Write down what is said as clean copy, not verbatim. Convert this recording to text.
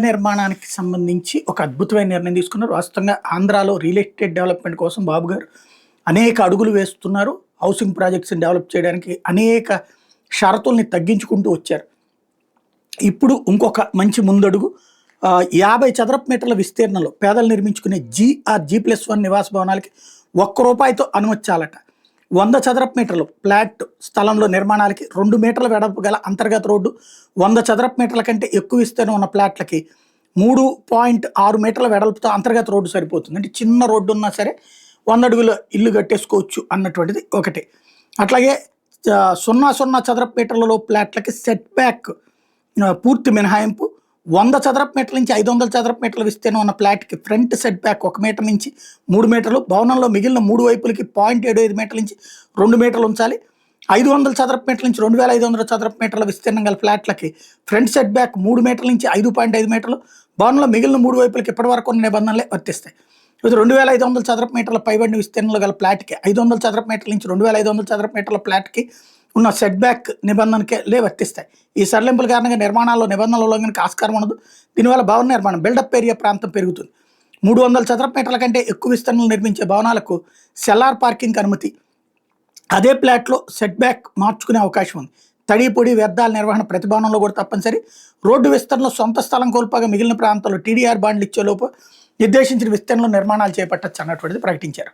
నిర్మాణానికి సంబంధించి ఒక అద్భుతమైన నిర్ణయం తీసుకున్నారు. వాస్తవంగా ఆంధ్రాలో రియల్ ఎస్టేట్ డెవలప్‌మెంట్ కోసం బాబు గారు అనేక అడుగులు వేస్తున్నారు. హౌసింగ్ ప్రాజెక్ట్స్‌ని డెవలప్ చేయడానికి అనేక షరతుల్ని తగ్గించుకుంటూ వచ్చారు. ఇప్పుడు ఇంకొక మంచి ముందడుగు 50 చదరపు మీటర్ల విస్తీర్ణంలో పేదలు నిర్మించుకునే G+1 నివాస భవనాలకి ₹1 అనుమతి చాలట. 100 చదరపు మీటర్లు ఫ్లాట్ స్థలంలో నిర్మాణాలకి 2 మీటర్ల వెడల్పు గల అంతర్గత రోడ్డు, 100 చదరపు మీటర్ల కంటే ఎక్కువ విస్తీర్ణం ఉన్న ఫ్లాట్లకి 3.6 మీటర్ల వెడల్పుతో అంతర్గత రోడ్డు సరిపోతుంది. అంటే చిన్న రోడ్డు ఉన్నా సరే 100 అడుగుల ఇల్లు కట్టేసుకోవచ్చు అన్నటువంటిది ఒకటి. అట్లాగే 0.0 చదరపు మీటర్లలో ఫ్లాట్లకి సెట్ బ్యాక్ పూర్తి మినహాయింపు. 100 చదరపు మీటర్ల నుంచి 500 చదరపు మీటర్ల విస్తీర్ణం ఉన్న ఫ్లాట్కి ఫ్రంట్ సెట్ బ్యాక్ 1 మీటర్ నుంచి 3 మీటర్లు, భవనంలో మిగిలిన 3 వైపులకి 0.75 మీటర్ల నుంచి 2 మీటర్లు ఉంచాలి. 500 చదరపు మీటర్ల నుంచి 2500 చదరపు మీటర్ల విస్తీర్ణం గల ఫ్లాట్లకి ఫ్రంట్ సెట్ బ్యాక్ 3 మీటర్ల నుంచి 5.5 మీటర్లు, భవనంలో మిగిలిన 3 వైపులకి ఇప్పటివరకు ఉన్న నిబంధనలే వర్తిస్తాయి. 2500 చదరపు మీటర్ల పైబడిన విస్తీర్ణంలో గల ఫ్లాట్కి 500 చదరపు మీటర్ల నుంచి 2500 చదరపు మీటర్ల ఫ్లాట్కి ఉన్న సెట్ బ్యాక్ నిబంధనలే వర్తిస్తాయి. ఈ సడలింపుల కారణంగా నిర్మాణాల్లో నిబంధనల ఉల్లంఘనకు ఆస్కారం ఉండదు. దీనివల్ల భవన నిర్మాణం బిల్డప్ ఏరియా ప్రాంతం పెరుగుతుంది. 300 చదరపు మీటర్ల కంటే ఎక్కువ విస్తీర్ణంలో నిర్మించే భవనాలకు సెల్లార్ పార్కింగ్ అనుమతి. అదే ఫ్లాట్లో సెట్ బ్యాక్ మార్చుకునే అవకాశం ఉంది. తడి పొడి వ్యర్థాల నిర్వహణ ప్రతి భవనంలో కూడా తప్పనిసరి. రోడ్డు విస్తరణలో సొంత స్థలం కోల్పోగా మిగిలిన ప్రాంతాల్లో TDR బాండ్లు ఇచ్చేలోపు నిర్దేశించిన విస్తీర్ణంలో నిర్మాణాలు చేపట్టచ్చు అన్నటువంటిది ప్రకటించారు.